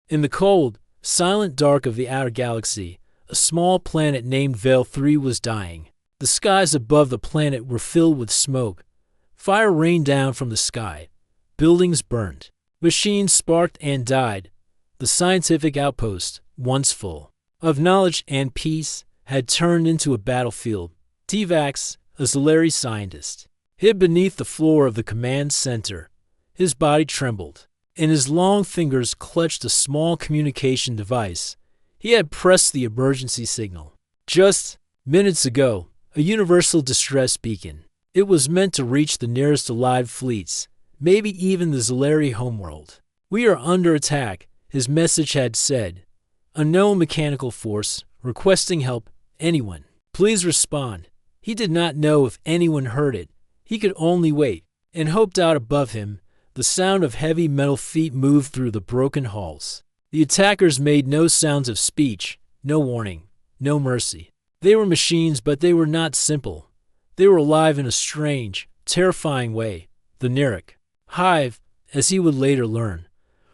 In the cold, silent dark of the outer galaxy, a small planet named Vale 3 was dying. The skies above the planet were filled with smoke. Fire rained down from the sky. Buildings burned. Machines sparked and died. The scientific outpost, once full of knowledge and peace, had turned into a battlefield. T-Vax, a Zolari scientist, hid beneath the floor of the command center. His body trembled, and his long fingers clutched a small communication device. He had pressed the emergency signal. Just minutes ago, a universal distress beacon. It was meant to reach the nearest Allied fleets, maybe even the Zolari homeworld. "We are under attack," his message had said. "Unknown mechanical force, requesting help. Anyone, please respond." He did not know if anyone heard it. He could only wait, and hoped. Out above him, the sound of heavy metal feet moved through the broken halls. The attackers made no sounds of speech, no warning, no mercy. They were machines, but they were not simple. They were alive in a strange, terrifying way. The Neric hive, as he would later learn,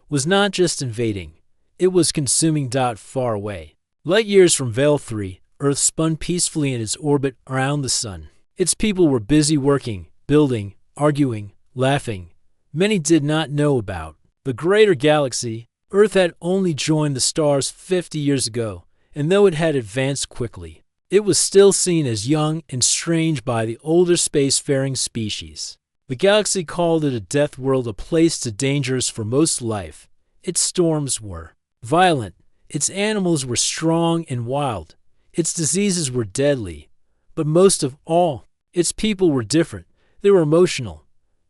was not just invading. It was consuming. Far away, light years from Vale 3, Earth spun peacefully in its orbit around the sun. Its people were busy working, building, arguing, laughing. Many did not know about the greater galaxy. Earth had only joined the stars 50 years ago, and though it had advanced quickly, it was still seen as young and strange by the older spacefaring species. The galaxy called it a death world, a place too dangerous for most life. Its storms were violent, its animals were strong and wild, its diseases were deadly, but most of all, its people were different. They were emotional,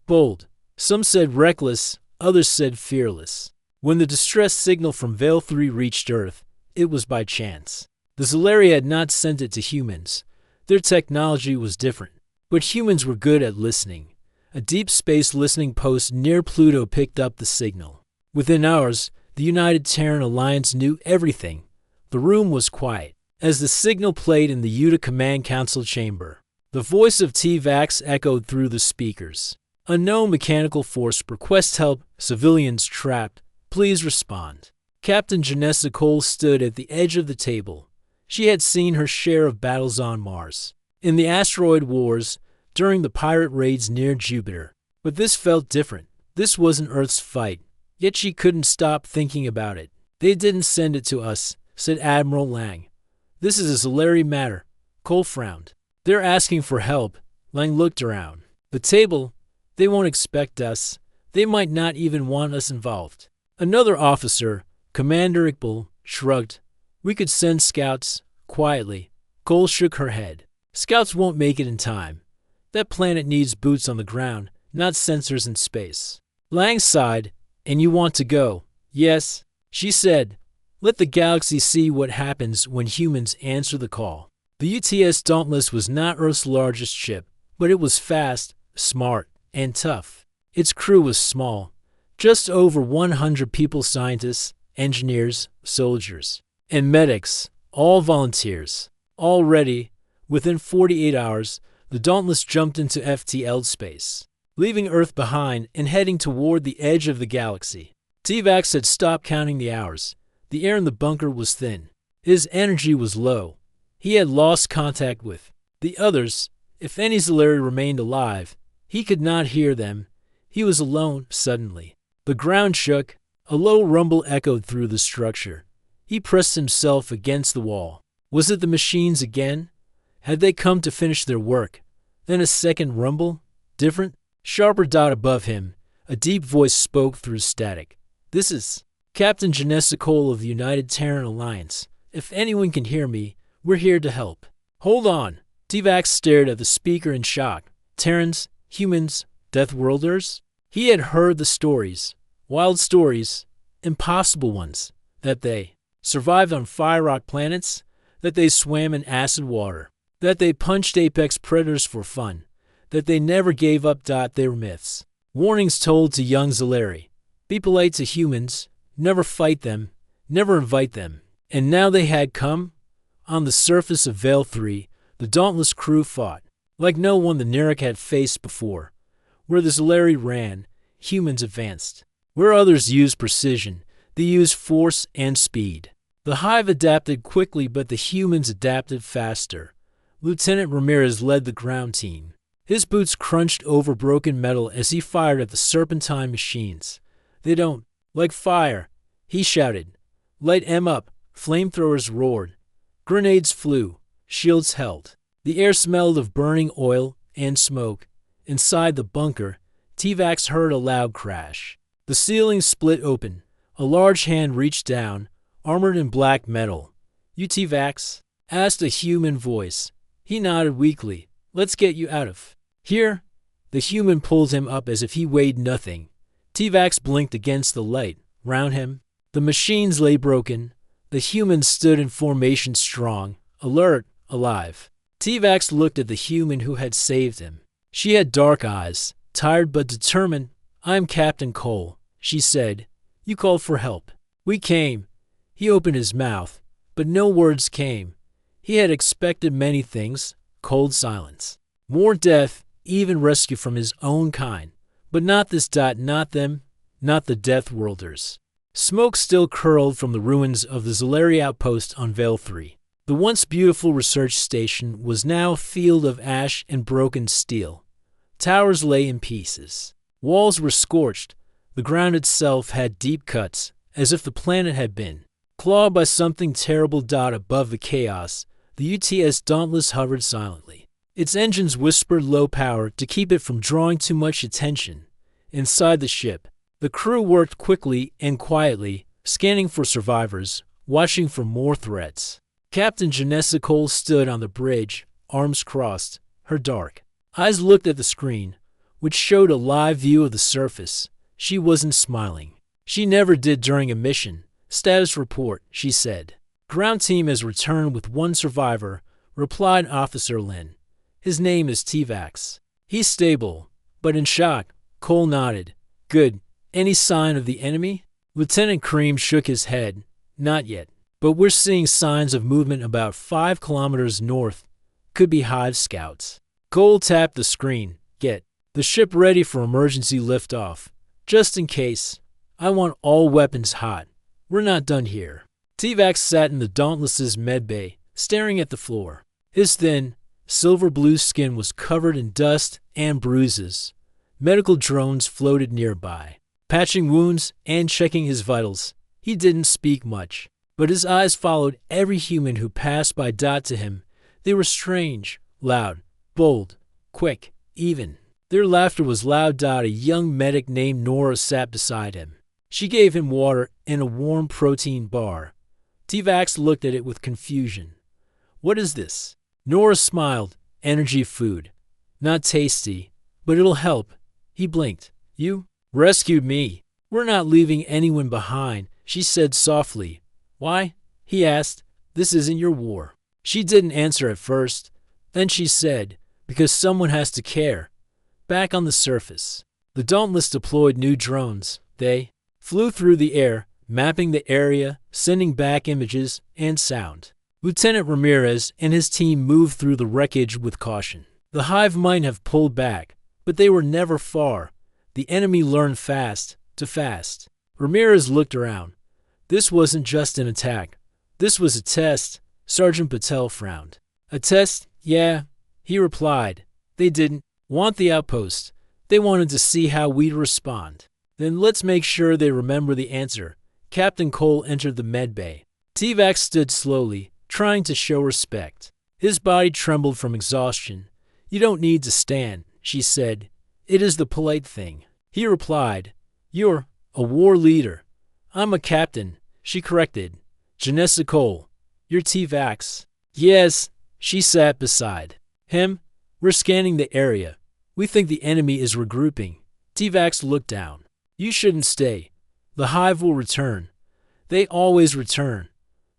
bold. Some said reckless, others said fearless. When the distress signal from Vale 3 reached Earth, it was by chance. The Zolari had not sent it to humans. Their technology was different, but humans were good at listening. A deep space listening post near Pluto picked up the signal. Within hours, the United Terran Alliance knew everything. The room was quiet as the signal played in the Yuta Command Council chamber. The voice of T-Vax echoed through the speakers. "Unknown mechanical force requests help. Civilians trapped. Please respond." Captain Janessa Cole stood at the edge of the table. She had seen her share of battles on Mars, in the asteroid wars, during the pirate raids near Jupiter. But this felt different. This wasn't Earth's fight, yet she couldn't stop thinking about it. "They didn't send it to us," said Admiral Lang. "This is a Zolari matter." Cole frowned. "They're asking for help." Lang looked around. "The table, they won't expect us. They might not even want us involved." Another officer, Commander Iqbal, shrugged. "We could send scouts." Quietly, Cole shook her head. "Scouts won't make it in time. That planet needs boots on the ground, not sensors in space." Lang sighed. "And you want to go?" "Yes," she said. "Let the galaxy see what happens when humans answer the call." The UTS Dauntless was not Earth's largest ship, but it was fast, smart, and tough. Its crew was small, just over 100 people, scientists, engineers, soldiers, and medics, all volunteers. Already, within 48 hours, the Dauntless jumped into FTL space, leaving Earth behind and heading toward the edge of the galaxy. T-Vax had stopped counting the hours. The air in the bunker was thin. His energy was low. He had lost contact with the others. If any Zolari remained alive, he could not hear them. He was alone. Suddenly, the ground shook. A low rumble echoed through the structure. He pressed himself against the wall. Was it the machines again? Had they come to finish their work? Then a second rumble, different, sharper. Above him, a deep voice spoke through static. "This is Captain Janessa Cole of the United Terran Alliance. If anyone can hear me, we're here to help." "Hold on." T-Vax stared at the speaker in shock. Terrans, humans, Deathworlders? He had heard the stories. Wild stories, impossible ones, that they survived on fire rock planets, that they swam in acid water, that they punched apex predators for fun, that they never gave up. They were myths. Warnings told to young Zolari. Be polite to humans, never fight them, never invite them. And now they had come. On the surface of Vale 3, the Dauntless crew fought, like no one the Neric had faced before. Where the Zolari ran, humans advanced. Where others used precision, They used force and speed. The hive adapted quickly, but the humans adapted faster. Lieutenant Ramirez led the ground team. His boots crunched over broken metal as he fired at the serpentine machines. "They don't like fire," he shouted. "Light 'em up." Flamethrowers roared. Grenades flew. Shields held. The air smelled of burning oil and smoke. Inside the bunker, T-Vax heard a loud crash. The ceiling split open. A large hand reached down, armored in black metal. "You T-Vax?" asked a human voice. He nodded weakly. "Let's get you out of here." The human pulled him up as if he weighed nothing. T-Vax blinked against the light. Round him, the machines lay broken. The humans stood in formation, strong, alert, alive. T-Vax looked at the human who had saved him. She had dark eyes, tired but determined. "I'm Captain Cole," she said. "You called for help." "We came." He opened his mouth, but no words came. He had expected many things: cold silence, more death, even rescue from his own kind. But not this. Not them, not the Deathworlders. Smoke still curled from the ruins of the Zolari outpost on Vale 3. The once beautiful research station was now a field of ash and broken steel. Towers lay in pieces. Walls were scorched. The ground itself had deep cuts, as if the planet had been clawed by something terrible. Above the chaos, the UTS Dauntless hovered silently. Its engines whispered low power to keep it from drawing too much attention. Inside the ship, the crew worked quickly and quietly, scanning for survivors, watching for more threats. Captain Janessa Cole stood on the bridge, arms crossed. Her dark eyes looked at the screen, which showed a live view of the surface. She wasn't smiling. She never did during a mission. "Status report," she said. "Ground team has returned with one survivor," replied Officer Lin. "His name is T-Vax. He's stable, but in shock." Cole nodded. "Good. Any sign of the enemy?" Lieutenant Cream shook his head. "Not yet, but we're seeing signs of movement about 5 kilometers north. Could be Hive scouts." Cole tapped the screen. "Get the ship ready for emergency liftoff. Just in case. I want all weapons hot. We're not done here." T-Vax sat in the Dauntless's medbay, staring at the floor. His thin, silver-blue skin was covered in dust and bruises. Medical drones floated nearby, patching wounds and checking his vitals. He didn't speak much, but his eyes followed every human who passed by. To him, they were strange, loud, bold, quick, even. Their laughter was loud. A young medic named Nora sat beside him. She gave him water and a warm protein bar. T-Vax looked at it with confusion. "What is this?" Nora smiled. "Energy food. Not tasty, but it'll help." He blinked. "You rescued me. We're not leaving anyone behind," she said softly. "Why?" he asked. "This isn't your war." She didn't answer at first. Then she said, "Because someone has to care." Back on the surface, the Dauntless deployed new drones. They flew through the air, mapping the area, sending back images and sound. Lieutenant Ramirez and his team moved through the wreckage with caution. The Hive might have pulled back, but they were never far. The enemy learned fast. Ramirez looked around. This wasn't just an attack. This was a test. Sergeant Patel frowned. "A test? Yeah," he replied. "They didn't want the outpost. They wanted to see how we'd respond. Then let's make sure they remember the answer." Captain Cole entered the medbay. T-Vax stood slowly, trying to show respect. His body trembled from exhaustion. "You don't need to stand," she said. "It is the polite thing." He replied, "You're a war leader." "I'm a captain," she corrected. "Janessa Cole, you're T-Vax." "Yes." She sat beside him. "We're scanning the area. We think the enemy is regrouping." T-Vax looked down. "You shouldn't stay. The Hive will return. They always return."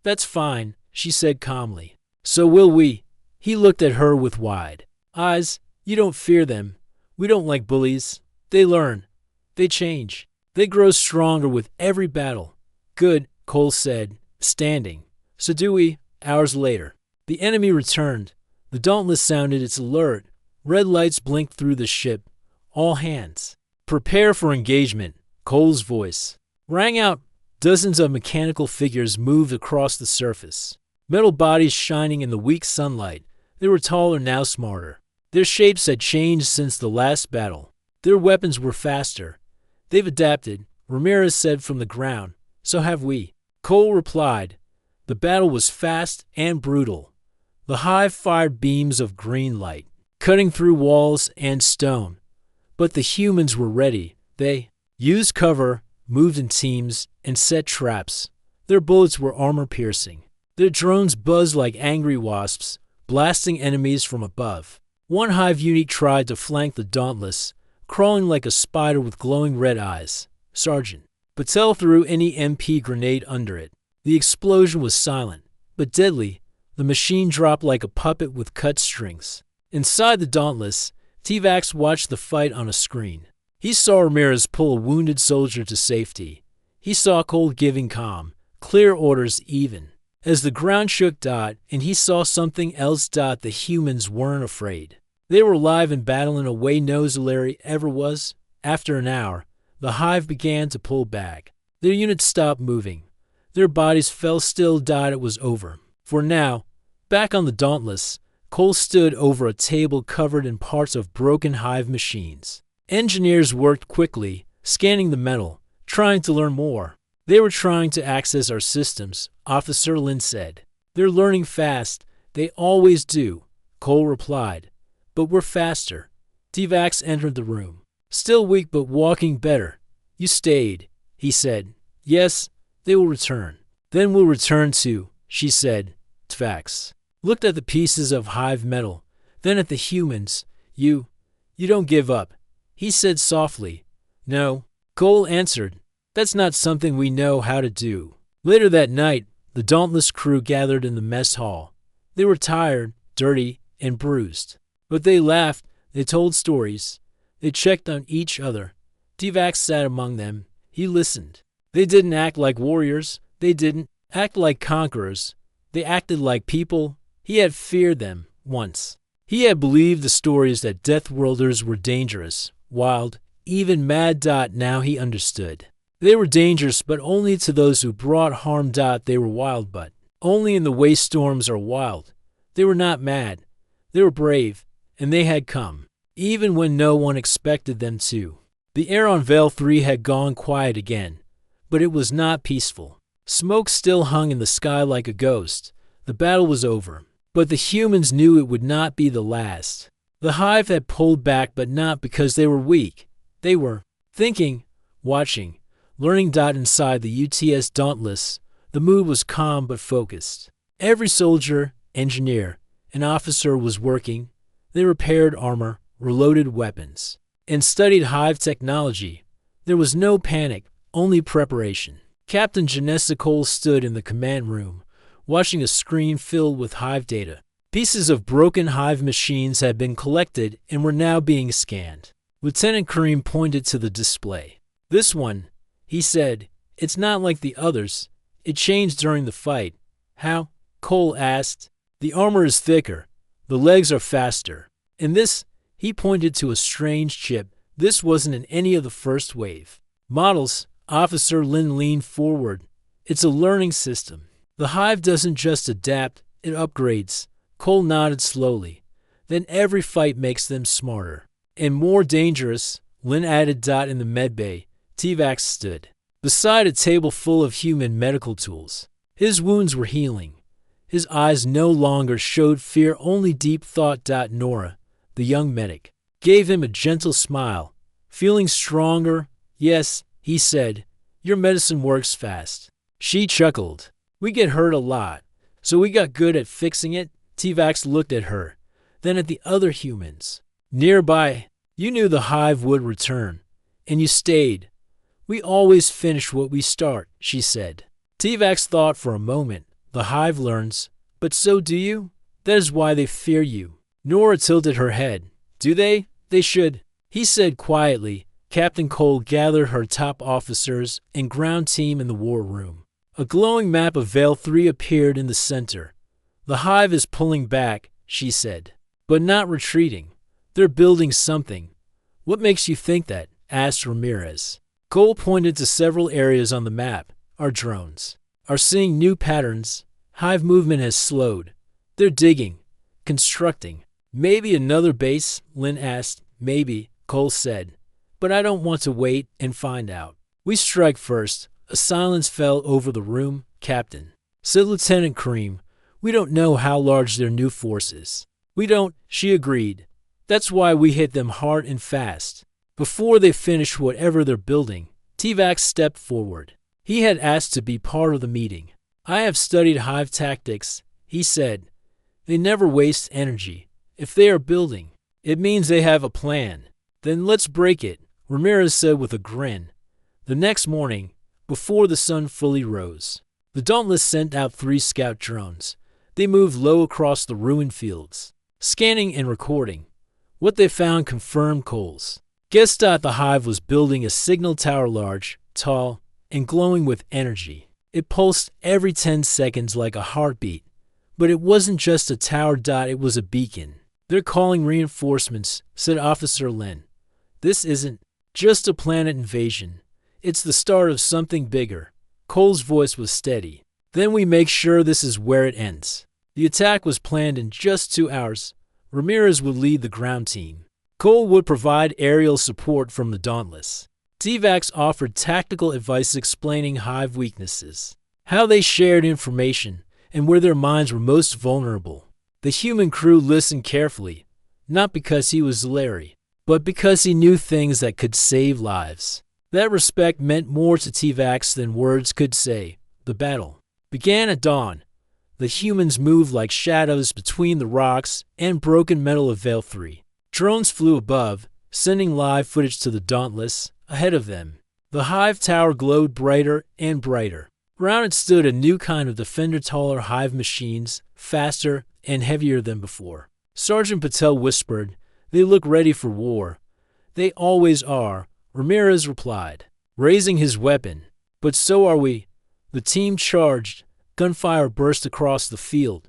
"That's fine," she said calmly. "So will we." He looked at her with wide eyes. "You don't fear them. We don't like bullies. They learn. They change. They grow stronger with every battle." "Good," Cole said, standing. "So do we." Hours later, the enemy returned. The Dauntless sounded its alert. Red lights blinked through the ship. "All hands, prepare for engagement." Cole's voice rang out. Dozens of mechanical figures moved across the surface. Metal bodies shining in the weak sunlight. They were taller, now smarter. Their shapes had changed since the last battle. Their weapons were faster. They've adapted, Ramirez said from the ground. So have we. Cole replied. The battle was fast and brutal. The hive fired beams of green light, cutting through walls and stone. But the humans were ready. They used cover, moved in teams, and set traps. Their bullets were armor-piercing. Their drones buzzed like angry wasps, blasting enemies from above. One hive unit tried to flank the Dauntless, crawling like a spider with glowing red eyes. Sergeant Patel threw any MP grenade under it. The explosion was silent, but deadly. The machine dropped like a puppet with cut strings. Inside the Dauntless, T-Vax watched the fight on a screen. He saw Ramirez pull a wounded soldier to safety. He saw Cole giving calm, clear orders even. As the ground shook, and he saw something else. The humans weren't afraid. They were alive and battling a way no Zolari ever was. After an hour, the hive began to pull back. Their units stopped moving. Their bodies fell still. It was over. For now, back on the Dauntless, Cole stood over a table covered in parts of broken hive machines. Engineers worked quickly, scanning the metal, trying to learn more. They were trying to access our systems, Officer Lin said. They're learning fast. They always do, Cole replied. But we're faster. T-Vax entered the room. Still weak but walking better. You stayed, he said. Yes, they will return. Then we'll return too, she said. T-Vax looked at the pieces of hive metal, then at the humans. You don't give up, he said softly. No, Cole answered. That's not something we know how to do. Later that night, the Dauntless crew gathered in the mess hall. They were tired, dirty, and bruised. But they laughed, they told stories. They checked on each other. T-Vax sat among them. He listened. They didn't act like warriors. They didn't act like conquerors. They acted like people. He had feared them once. He had believed the stories that Deathworlders were dangerous, wild, even mad. Now he understood. They were dangerous, but only to those who brought harm. They were wild, but only in the way storms are wild. They were not mad. They were brave, and they had come, even when no one expected them to. The air on Veil 3 had gone quiet again, but it was not peaceful. Smoke still hung in the sky like a ghost. The battle was over, but the humans knew it would not be the last. The hive had pulled back, but not because they were weak. They were thinking, watching, learning. Inside the UTS Dauntless, the mood was calm but focused. Every soldier, engineer, and officer was working. They repaired armor, reloaded weapons, and studied hive technology. There was no panic, only preparation. Captain Janessa Cole stood in the command room, watching a screen filled with hive data. Pieces of broken hive machines had been collected and were now being scanned. Lieutenant Kareem pointed to the display. This one, he said, it's not like the others. It changed during the fight. How? Cole asked. The armor is thicker. The legs are faster. And this, he pointed to a strange chip. This wasn't in any of the first wave models. Officer Lin leaned forward. It's a learning system. The hive doesn't just adapt, it upgrades. Cole nodded slowly. Then every fight makes them smarter. And more dangerous, Lin added. In the medbay, T-Vax stood beside a table full of human medical tools. His wounds were healing. His eyes no longer showed fear, only deep thought. Nora, the young medic, gave him a gentle smile. Feeling stronger? Yes, he said. Your medicine works fast. She chuckled. We get hurt a lot, so we got good at fixing it. T-Vax looked at her, then at the other humans. Nearby, you knew the hive would return, and you stayed. We always finish what we start, she said. T-Vax thought for a moment. The hive learns, but so do you. That is why they fear you. Nora tilted her head. Do they? They should, he said quietly. Captain Cole gathered her top officers and ground team in the war room. A glowing map of Veil 3 appeared in the center. The hive is pulling back, she said, but not retreating. They're building something. What makes you think that? Asked Ramirez. Cole pointed to several areas on the map. Our drones are seeing new patterns. Hive movement has slowed. They're digging, constructing. Maybe another base, Lynn asked. Maybe, Cole said. But I don't want to wait and find out. We strike first. A silence fell over the room. Captain, said Lieutenant Cream, we don't know how large their new force is. We don't, she agreed. That's why we hit them hard and fast. Before they finish whatever they're building, T-Vax stepped forward. He had asked to be part of the meeting. I have studied Hive tactics, he said. They never waste energy. If they are building, it means they have a plan. Then let's break it, Ramirez said with a grin. The next morning, before the sun fully rose, the Dauntless sent out 3 scout drones. They moved low across the ruined fields, scanning and recording. What they found confirmed Cole's guess. The Hive was building a signal tower large, tall, and glowing with energy. It pulsed every 10 seconds like a heartbeat. But it wasn't just a tower. It was a beacon. They're calling reinforcements, said Officer Lin. This isn't just a planet invasion. It's the start of something bigger. Cole's voice was steady. Then we make sure this is where it ends. The attack was planned in just 2 hours. Ramirez would lead the ground team. Cole would provide aerial support from the Dauntless. T-Vax offered tactical advice explaining Hive weaknesses, how they shared information, and where their minds were most vulnerable. The human crew listened carefully, not because he was Larry, but because he knew things that could save lives. That respect meant more to T-Vax than words could say. The battle began at dawn. The humans moved like shadows between the rocks and broken metal of Veil 3. Drones flew above, sending live footage to the Dauntless ahead of them. The Hive tower glowed brighter and brighter. Around it stood a new kind of defender, taller Hive machines, faster and heavier than before. Sergeant Patel whispered, "They look ready for war." "They always are," Ramirez replied, raising his weapon. "But so are we." The team charged. Gunfire burst across the field.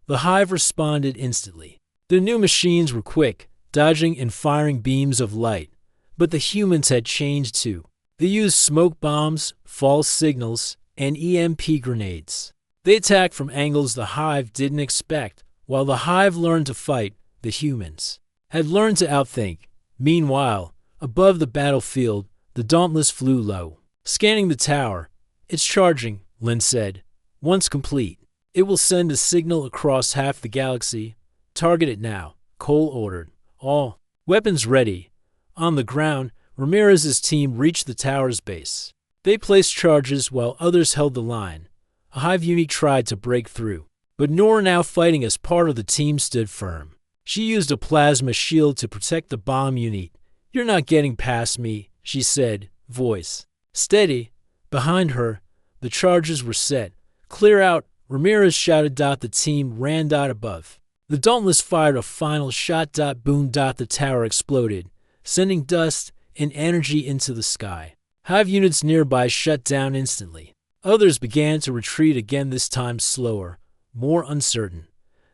The Hive responded instantly. The new machines were quick, dodging and firing beams of light. But the humans had changed too. They used smoke bombs, false signals, and EMP grenades. They attacked from angles the Hive didn't expect. While the Hive learned to fight, the humans had learned to outthink. Meanwhile, above the battlefield, the Dauntless flew low, scanning the tower. "It's charging," Lin said. "Once complete, it will send a signal across half the galaxy. Target it now," Cole ordered. All weapons ready. On the ground, Ramirez's team reached the tower's base. They placed charges while others held the line. A Hive unit tried to break through, but Nora, now fighting as part of the team, stood firm. She used a plasma shield to protect the bomb unit. "You're not getting past me," she said, voice steady. Behind her, the charges were set. "Clear out," Ramirez shouted. The team ran above. The Dauntless fired a final shot. Boom. The tower exploded, sending dust and energy into the sky. Hive units nearby shut down instantly. Others began to retreat again, this time slower, more uncertain.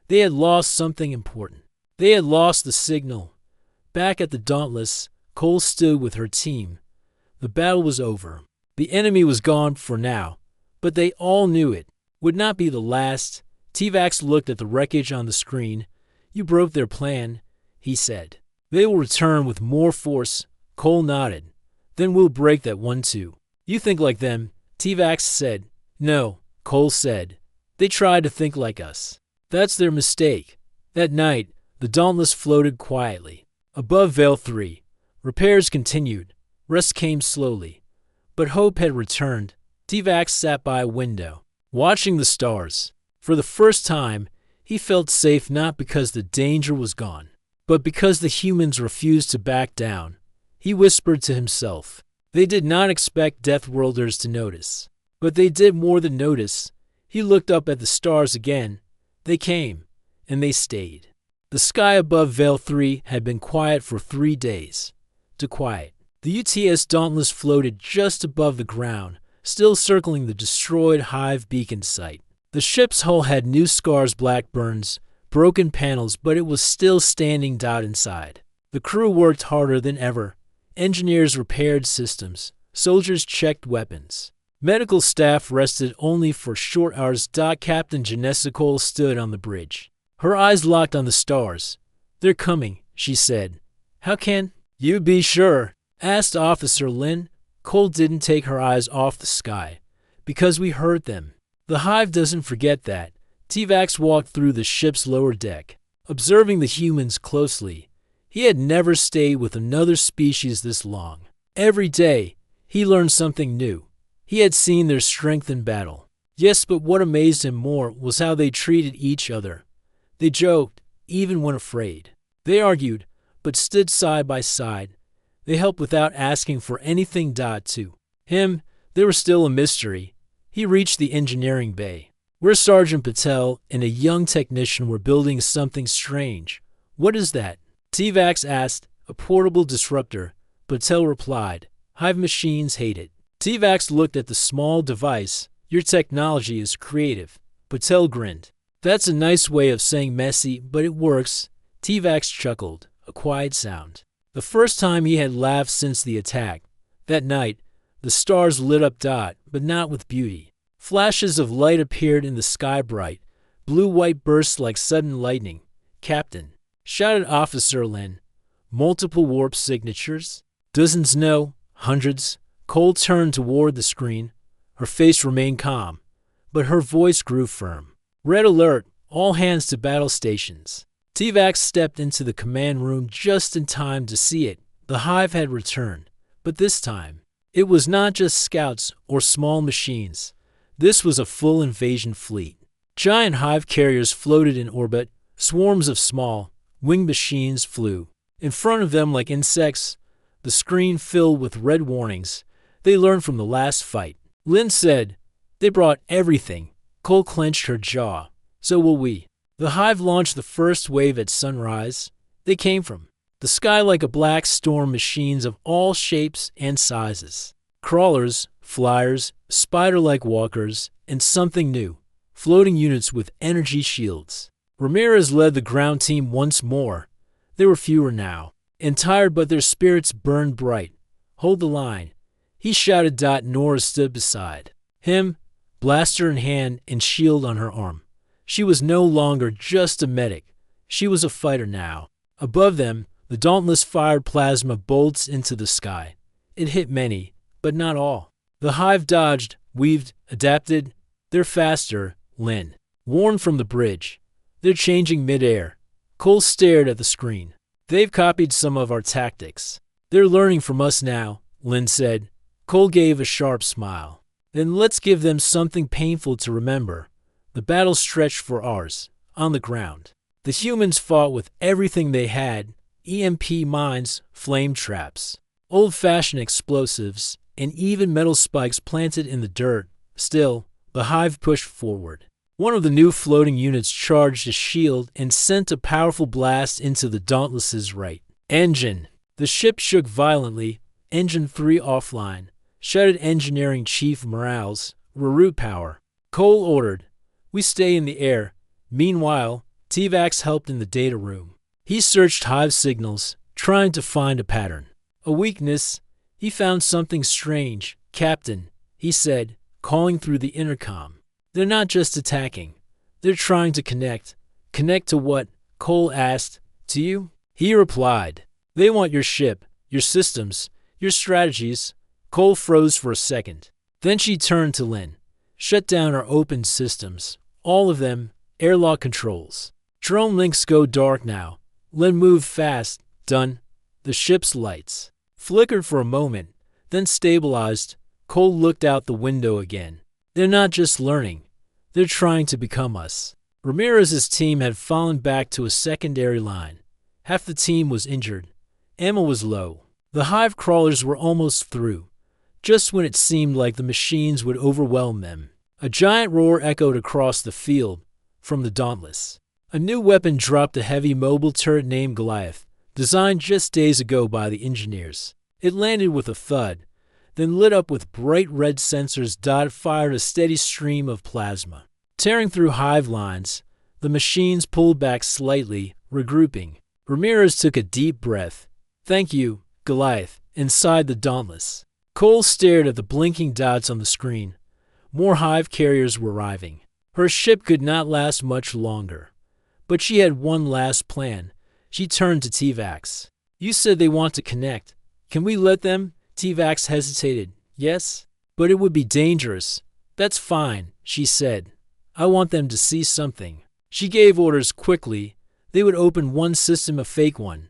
They had lost something important. They had lost the signal. Back at the Dauntless, Cole stood with her team. The battle was over. The enemy was gone for now, but they all knew it would not be the last. T-Vax looked at the wreckage on the screen. "You broke their plan," he said. "They will return with more force." Cole nodded. "Then we'll break that one too." "You think like them," T-Vax said. "No," Cole said. "They tried to think like us. That's their mistake." That night, the Dauntless floated quietly above Veil 3. Repairs continued. Rest came slowly. But hope had returned. T-Vax sat by a window, watching the stars. For the first time, he felt safe, not because the danger was gone, but because the humans refused to back down. He whispered to himself. They did not expect Deathworlders to notice, but they did more than notice. He looked up at the stars again. They came, and they stayed. The sky above Veil 3 had been quiet for 3 days. To quiet, the UTS Dauntless floated just above the ground, still circling the destroyed Hive beacon site. The ship's hull had new scars, black burns, broken panels, but it was still standing. Inside, the crew worked harder than ever. Engineers repaired systems. Soldiers checked weapons. Medical staff rested only for short hours. Captain Janessa Cole stood on the bridge. Her eyes locked on the stars. "They're coming," she said. "How can you be sure?" asked Officer Lin. Cole didn't take her eyes off the sky. "Because we heard them. The Hive doesn't forget that." T-Vax walked through the ship's lower deck, observing the humans closely. He had never stayed with another species this long. Every day, he learned something new. He had seen their strength in battle. Yes, but what amazed him more was how they treated each other. They joked, even when afraid. They argued, but stood side by side. They helped without asking for anything. To him, they were still a mystery. He reached the engineering bay, where Sergeant Patel and a young technician were building something strange. "What is that?" T-Vax asked. "A portable disruptor," Patel replied. "Hive machines hate it." T-Vax looked at the small device. "Your technology is creative." Patel grinned. "That's a nice way of saying messy, but it works." T-Vax chuckled, a quiet sound. The first time he had laughed since the attack. That night, the stars lit up. But not with beauty. Flashes of light appeared in the sky, bright, blue-white bursts like sudden lightning. "Captain," shouted Officer Lin. "Multiple warp signatures?" "Dozens, no, hundreds." Cole turned toward the screen. Her face remained calm, but her voice grew firm. "Red alert, all hands to battle stations." T-Vax stepped into the command room just in time to see it. The Hive had returned, but this time, it was not just scouts or small machines. This was a full invasion fleet. Giant Hive carriers floated in orbit. Swarms of small, winged machines flew in front of them like insects, the screen filled with red warnings. They learned from the last fight. Lin said, "They brought everything." Cole clenched her jaw. "So will we." The Hive launched the first wave at sunrise. They came from the sky like a black storm, machines of all shapes and sizes. Crawlers, flyers, spider-like walkers, and something new, floating units with energy shields. Ramirez led the ground team once more. They were fewer now, and tired, but their spirits burned bright. "Hold the line," he shouted. Nora stood beside him, blaster in hand and shield on her arm. She was no longer just a medic. She was a fighter now. Above them, the Dauntless fired plasma bolts into the sky. It hit many, but not all. The Hive dodged, weaved, adapted. "They're faster," Lin warned from the bridge. "They're changing midair." Cole stared at the screen. "They've copied some of our tactics. They're learning from us now," Lin said. Cole gave a sharp smile. "Then let's give them something painful to remember." The battle stretched for hours, on the ground. The humans fought with everything they had: EMP mines, flame traps, old-fashioned explosives, and even metal spikes planted in the dirt. Still, the Hive pushed forward. One of the new floating units charged a shield and sent a powerful blast into the Dauntless's right engine. The ship shook violently. "Engine 3 offline," shouted Engineering Chief Morales. "Reroute power." Cole ordered. "We stay in the air." Meanwhile, T-Vax helped in the data room. He searched Hive signals, trying to find a pattern. A weakness. He found something strange. "Captain," he said, calling through the intercom. "They're not just attacking. They're trying to connect." "Connect to what?" Cole asked. "To you?" He replied. "They want your ship, your systems, your strategies." Cole froze for a second. Then she turned to Lin. "Shut down our open systems. All of them. Airlock controls. Drone links go dark now." Lin moved fast. "Done." The ship's lights flickered for a moment, then stabilized. Cole looked out the window again. "They're not just learning. They're trying to become us." Ramirez's team had fallen back to a secondary line. Half the team was injured. Ammo was low. The Hive crawlers were almost through, just when it seemed like the machines would overwhelm them. A giant roar echoed across the field from the Dauntless. A new weapon dropped, a heavy mobile turret named Goliath, designed just days ago by the engineers. It landed with a thud, then lit up with bright red sensors. Fired a steady stream of plasma. Tearing through Hive lines, the machines pulled back slightly, regrouping. Ramirez took a deep breath. "Thank you, Goliath," inside the Dauntless. Cole stared at the blinking dots on the screen. More hive carriers were arriving. Her ship could not last much longer. But she had one last plan. She turned to T-Vax. You said they want to connect. Can we let them? T-Vax hesitated. Yes, but it would be dangerous. That's fine, she said. I want them to see something. She gave orders quickly. They would open one system, a fake one.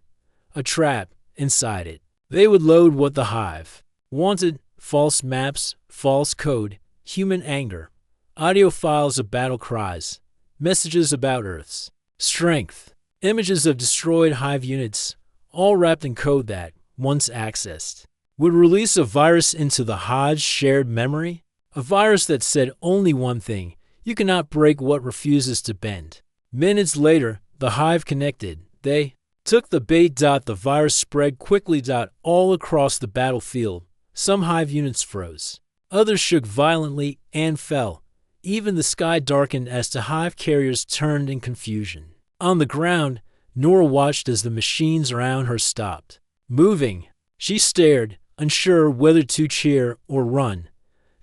A trap inside it. They would load what the hive wanted: false maps, false code, human anger, audio files of battle cries, messages about Earth's strength, images of destroyed hive units, all wrapped in code that, once accessed, would release a virus into the hive's shared memory. A virus that said only one thing: you cannot break what refuses to bend. Minutes later, the hive connected. They took the bait. The virus spread quickly. All across the battlefield. Some hive units froze. Others shook violently and fell. Even the sky darkened as the hive carriers turned in confusion. On the ground, Nora watched as the machines around her stopped moving. She stared, unsure whether to cheer or run.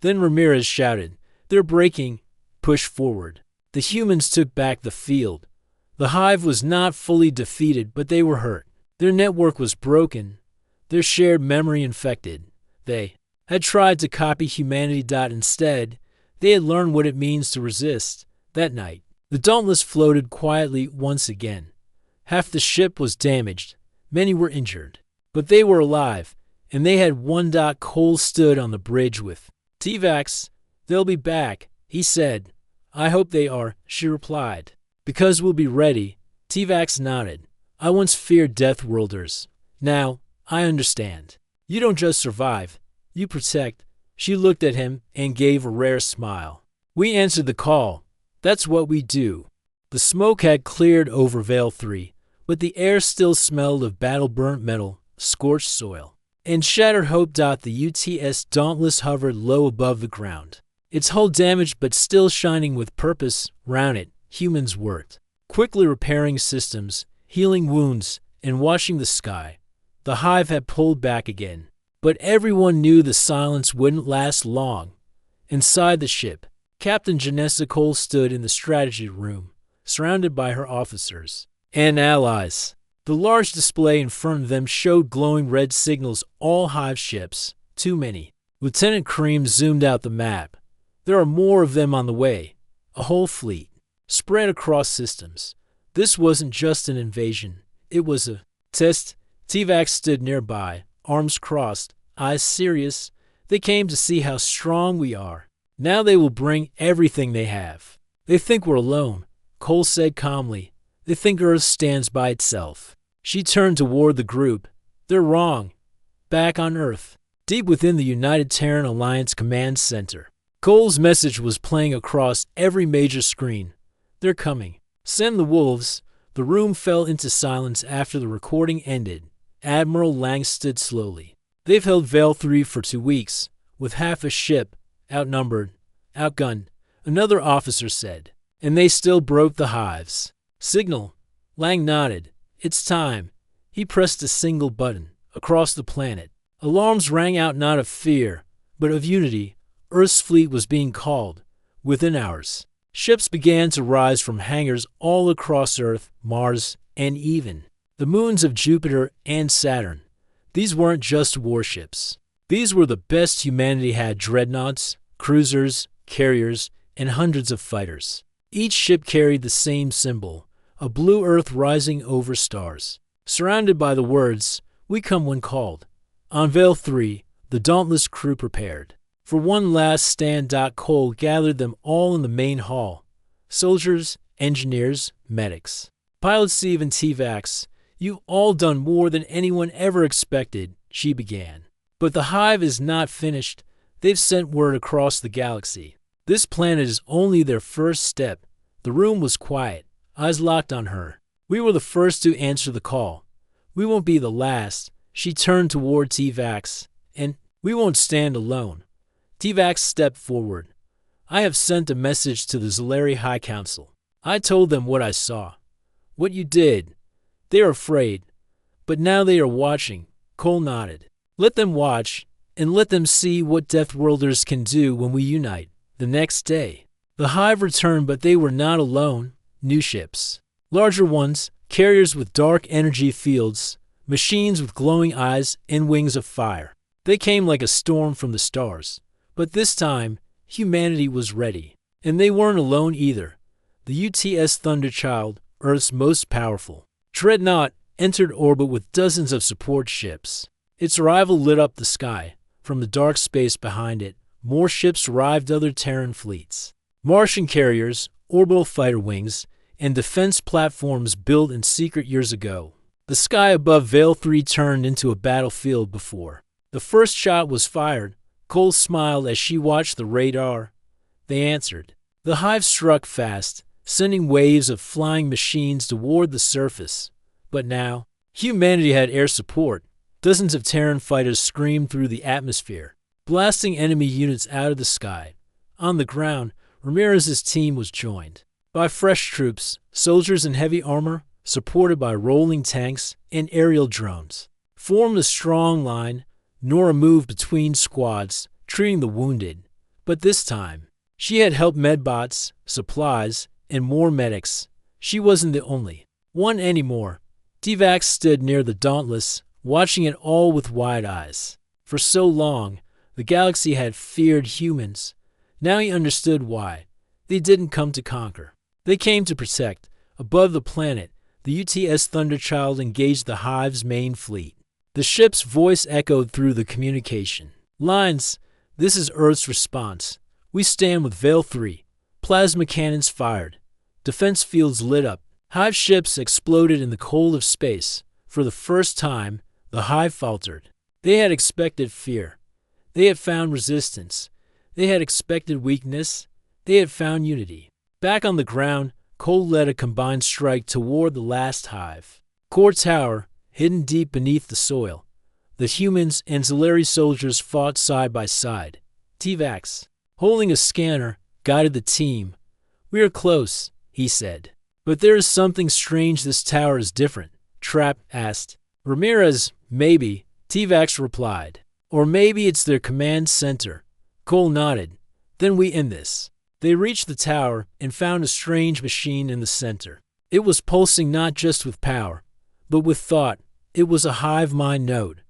Then Ramirez shouted, "They're breaking! Push forward!" The humans took back the field. The hive was not fully defeated, but they were hurt. Their network was broken, their shared memory infected. They had tried to copy humanity. Instead, they had learned what it means to resist. That night, the Dauntless floated quietly once again. Half the ship was damaged, many were injured, but they were alive, and they had one. Cole stood on the bridge with T-Vax. They'll be back, he said. I hope they are, she replied. Because we'll be ready. T-Vax nodded. I once feared Deathworlders. Now, I understand. You don't just survive, you protect. She looked at him and gave a rare smile. We answered the call. That's what we do. The smoke had cleared over Veil 3, but the air still smelled of battle-burnt metal, scorched soil, and shattered hope. The UTS Dauntless hovered low above the ground. Its hull damaged but still shining with purpose. Round it, humans worked, quickly repairing systems, healing wounds, and watching the sky. The hive had pulled back again, but everyone knew the silence wouldn't last long. Inside the ship, Captain Janessa Cole stood in the strategy room, surrounded by her officers and allies. The large display in front of them showed glowing red signals. All hive ships, too many. Lieutenant Cream zoomed out the map. There are more of them on the way, a whole fleet, spread across systems. This wasn't just an invasion, it was a test. T-Vax stood nearby, arms crossed, eyes serious. They came to see how strong we are. Now they will bring everything they have. They think we're alone, Cole said calmly. They think Earth stands by itself. She turned toward the group. They're wrong. Back on Earth, deep within the United Terran Alliance Command Center, Cole's message was playing across every major screen. They're coming. Send the wolves. The room fell into silence after the recording ended. Admiral Lang stood slowly. They've held Veil 3 for 2 weeks, with half a ship, outnumbered, outgunned, another officer said, and they still broke the hives. Signal. Lang nodded. It's time. He pressed a single button. Across the planet, alarms rang out, not of fear, but of unity. Earth's fleet was being called. Within hours, ships began to rise from hangars all across Earth, Mars, and even the moons of Jupiter and Saturn. These weren't just warships. These were the best humanity had: dreadnoughts, cruisers, carriers, and hundreds of fighters. Each ship carried the same symbol, a blue Earth rising over stars, surrounded by the words, "We come when called." On Veil 3, the Dauntless crew prepared for one last stand. Cole gathered them all in the main hall. Soldiers, engineers, medics, pilots, even T-Vax. You've all done more than anyone ever expected, she began. But the hive is not finished. They've sent word across the galaxy. This planet is only their first step. The room was quiet, eyes locked on her. We were the first to answer the call. We won't be the last. She turned toward T-Vax. And we won't stand alone. T-Vax stepped forward. I have sent a message to the Zalari High Council. I told them what I saw, what you did. They are afraid, but now they are watching. Cole nodded. Let them watch. and let them see what Deathworlders can do when we unite. The next day, the hive returned, but they were not alone. New ships. Larger ones, carriers with dark energy fields, machines with glowing eyes and wings of fire. They came like a storm from the stars. But this time, humanity was ready. And they weren't alone either. The UTS Thunderchild, Earth's most powerful dreadnought, entered orbit with dozens of support ships. Its arrival lit up the sky. From the dark space behind it, more ships arrived, other Terran fleets. Martian carriers, orbital fighter wings, and defense platforms built in secret years ago. The sky above Vale 3 turned into a battlefield before. The first shot was fired. Cole smiled as she watched the radar. They answered. The hive struck fast, sending waves of flying machines toward the surface. But now, humanity had air support. Dozens of Terran fighters screamed through the atmosphere, blasting enemy units out of the sky. On the ground, Ramirez's team was joined by fresh troops, soldiers in heavy armor, supported by rolling tanks and aerial drones. Formed a strong line, Nora moved between squads, treating the wounded. But this time, she had helped medbots, supplies, and more medics. She wasn't the only one anymore. T-Vax stood near the Dauntless, watching it all with wide eyes. For so long, the galaxy had feared humans. Now he understood why. They didn't come to conquer. They came to protect. Above the planet, the UTS Thunderchild engaged the Hive's main fleet. The ship's voice echoed through the communication lines. This is Earth's response. We stand with Vale 3. Plasma cannons fired. Defense fields lit up. Hive ships exploded in the cold of space. For the first time, the Hive faltered. They had expected fear. They had found resistance. They had expected weakness. They had found unity. Back on the ground, Cole led a combined strike toward the last hive. Core Tower, hidden deep beneath the soil. The humans and Zalari soldiers fought side by side. T-Vax, holding a scanner, guided the team. We are close, he said. But there is something strange. This tower is different, Trap asked. Ramirez, maybe, T-Vax replied. Or maybe it's their command center. Cole nodded. Then we end this. They reached the tower and found a strange machine in the center. It was pulsing not just with power, but with thought. It was a hive mind node.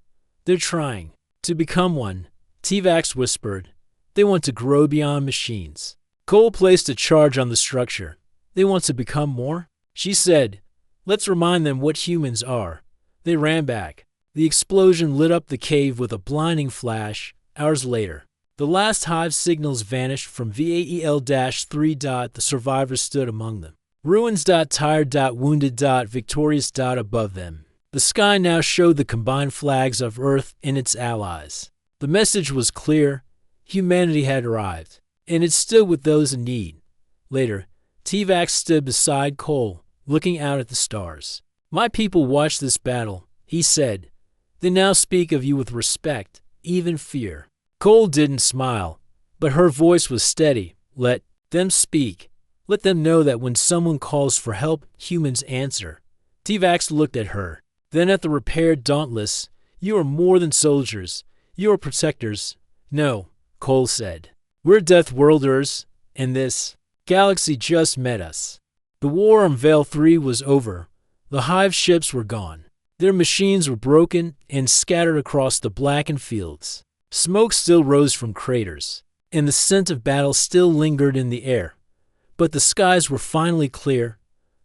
They're trying to become one, T-Vax whispered. They want to grow beyond machines. Cole placed a charge on the structure. They want to become more? She said, let's remind them what humans are. They ran back. The explosion lit up the cave with a blinding flash. Hours later, the last hive signals vanished from VAEL-3. The survivors stood among them. Ruins. Tired. Wounded. Victorious. Above them. The sky now showed the combined flags of Earth and its allies. The message was clear. Humanity had arrived, and it stood with those in need. Later, T-Vax stood beside Cole, looking out at the stars. My people watched this battle, he said. They now speak of you with respect, even fear. Cole didn't smile, but her voice was steady. Let them speak. Let them know that when someone calls for help, humans answer. T-Vax looked at her, then at the repaired Dauntless. You are more than soldiers. You are protectors. No, Cole said. We're Deathworlders, and this galaxy just met us. The war on Vale 3 was over. The hive ships were gone. Their machines were broken and scattered across the blackened fields. Smoke still rose from craters, and the scent of battle still lingered in the air. But the skies were finally clear.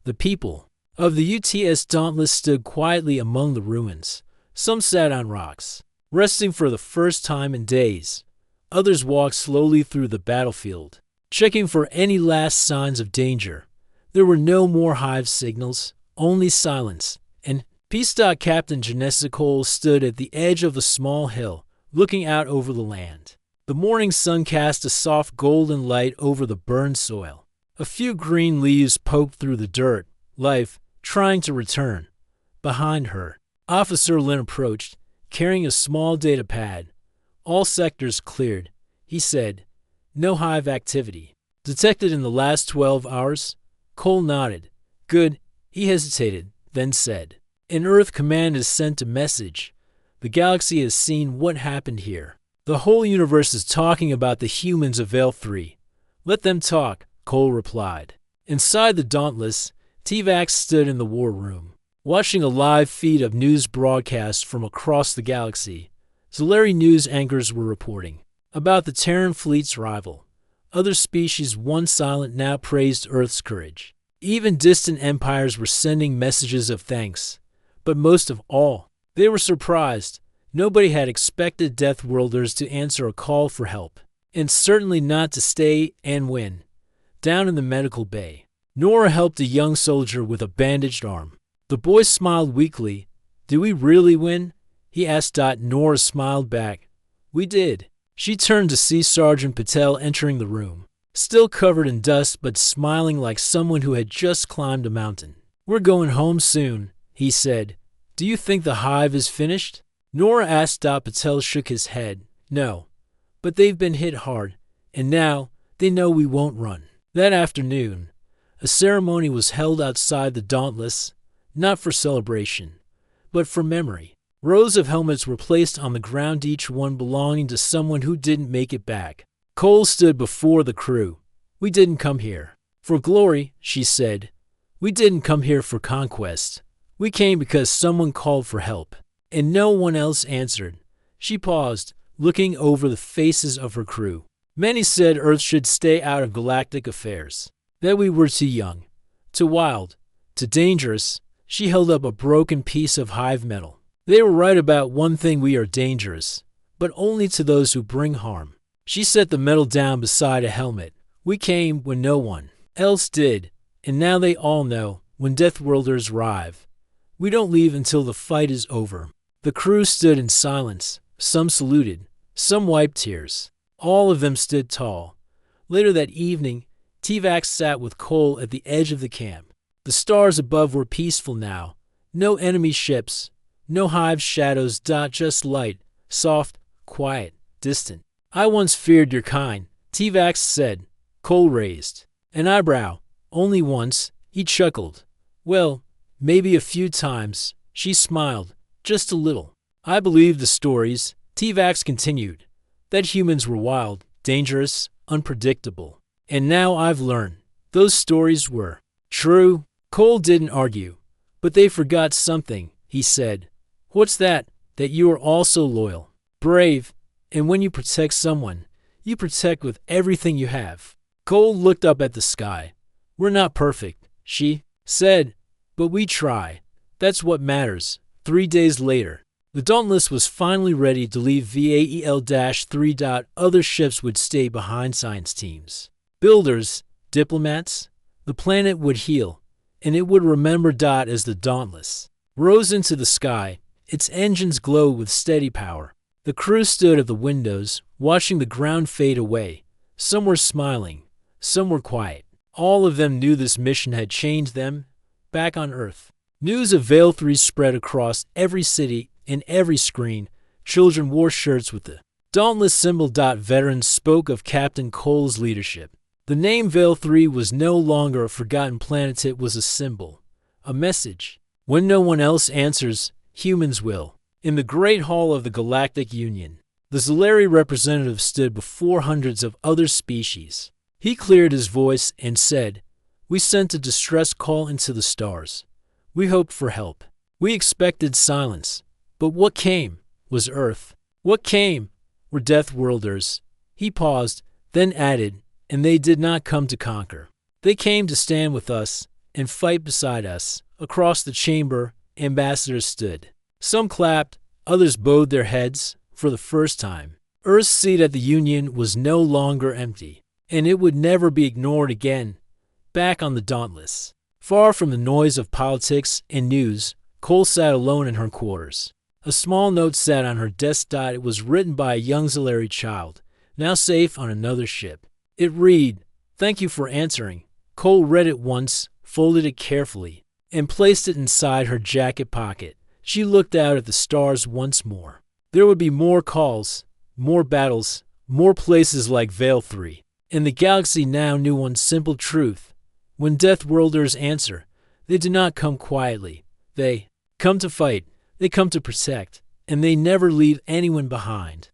The people of the UTS Dauntless stood quietly among the ruins. Some sat on rocks, resting for the first time in days. Others walked slowly through the battlefield, checking for any last signs of danger. There were no more hive signals, only silence, and peace. Captain Janessa Cole stood at the edge of a small hill, looking out over the land. The morning sun cast a soft golden light over the burned soil. A few green leaves poked through the dirt, life trying to return. Behind her, Officer Lynn approached, carrying a small data pad. All sectors cleared, he said. No hive activity detected in the last 12 hours. Cole nodded. Good. He hesitated, then said, An Earth command has sent a message. The galaxy has seen what happened here. The whole universe is talking about the humans of Veil 3. Let them talk, Cole replied. Inside the Dauntless, T-Vax stood in the war room, watching a live feed of news broadcasts from across the galaxy. Zolari news anchors were reporting about the Terran fleet's arrival. Other species, once silent, now praised Earth's courage. Even distant empires were sending messages of thanks. But most of all, they were surprised. Nobody had expected Deathworlders to answer a call for help, and certainly not to stay and win. Down in the medical bay, Nora helped a young soldier with a bandaged arm. The boy smiled weakly. "Did we really win?" he asked. Nora smiled back. "We did." She turned to see Sergeant Patel entering the room, still covered in dust but smiling like someone who had just climbed a mountain. "We're going home soon," he said. "Do you think the hive is finished?" Nora asked. Patel shook his head. "No, but they've been hit hard, and now they know we won't run." That afternoon, a ceremony was held outside the Dauntless, not for celebration, but for memory. Rows of helmets were placed on the ground, each one belonging to someone who didn't make it back. Cole stood before the crew. "We didn't come here for glory," she said. "We didn't come here for conquest. We came because someone called for help, and no one else answered." She paused, looking over the faces of her crew. Many said Earth should stay out of galactic affairs, that we were too young, too wild, too dangerous. She held up a broken piece of hive metal. "They were right about one thing: we are dangerous, but only to those who bring harm." She set the metal down beside a helmet. "We came when no one else did, and now they all know. When Deathworlders arrive, we don't leave until the fight is over." The crew stood in silence. Some saluted, some wiped tears. All of them stood tall. Later that evening, T-Vax sat with Cole at the edge of the camp. The stars above were peaceful now. No enemy ships, no hive shadows. Just light, soft, quiet, distant. "I once feared your kind," T-Vax said. Cole raised an eyebrow. "Only once," he chuckled. "Well, maybe a few times." She smiled, just a little. "I believed the stories," T-Vax continued, "that humans were wild, dangerous, unpredictable. And now I've learned those stories were true." Cole didn't argue. "But they forgot something," he said. "What's that?" "That you are also loyal, brave, and when you protect someone, you protect with everything you have." Cole looked up at the sky. "We're not perfect," she said, "but we try. That's what matters." 3 days later, the Dauntless was finally ready to leave VAEL-3. Other ships would stay behind, science teams, builders, diplomats. The planet would heal, and it would remember. As the Dauntless rose into the sky, its engines glowed with steady power. The crew stood at the windows, watching the ground fade away. Some were smiling, some were quiet. All of them knew this mission had changed them. Back on Earth, news of Veil 3 spread across every city. In every screen, children wore shirts with the Dauntless symbol. Veterans spoke of Captain Cole's leadership. The name Veil 3 was no longer a forgotten planet. It was a symbol, a message. When no one else answers, humans will. In the Great Hall of the Galactic Union, the Zolari representative stood before hundreds of other species. He cleared his voice and said, "We sent a distress call into the stars. We hoped for help. We expected silence. But what came was Earth. What came were Deathworlders." He paused, then added, "And they did not come to conquer. They came to stand with us and fight beside us." Across the chamber, ambassadors stood. Some clapped, others bowed their heads. For the first time, Earth's seat at the Union was no longer empty, and it would never be ignored again. Back on the Dauntless, far from the noise of politics and news, Cole sat alone in her quarters. A small note sat on her desk. It was written by a young Zolari child, now safe on another ship. It read, "Thank you for answering." Cole read it once, folded it carefully, and placed it inside her jacket pocket. She looked out at the stars once more. There would be more calls, more battles, more places like Veil 3. And the galaxy now knew one simple truth. When Deathworlders answer, they do not come quietly. They come to fight. They come to protect, and they never leave anyone behind.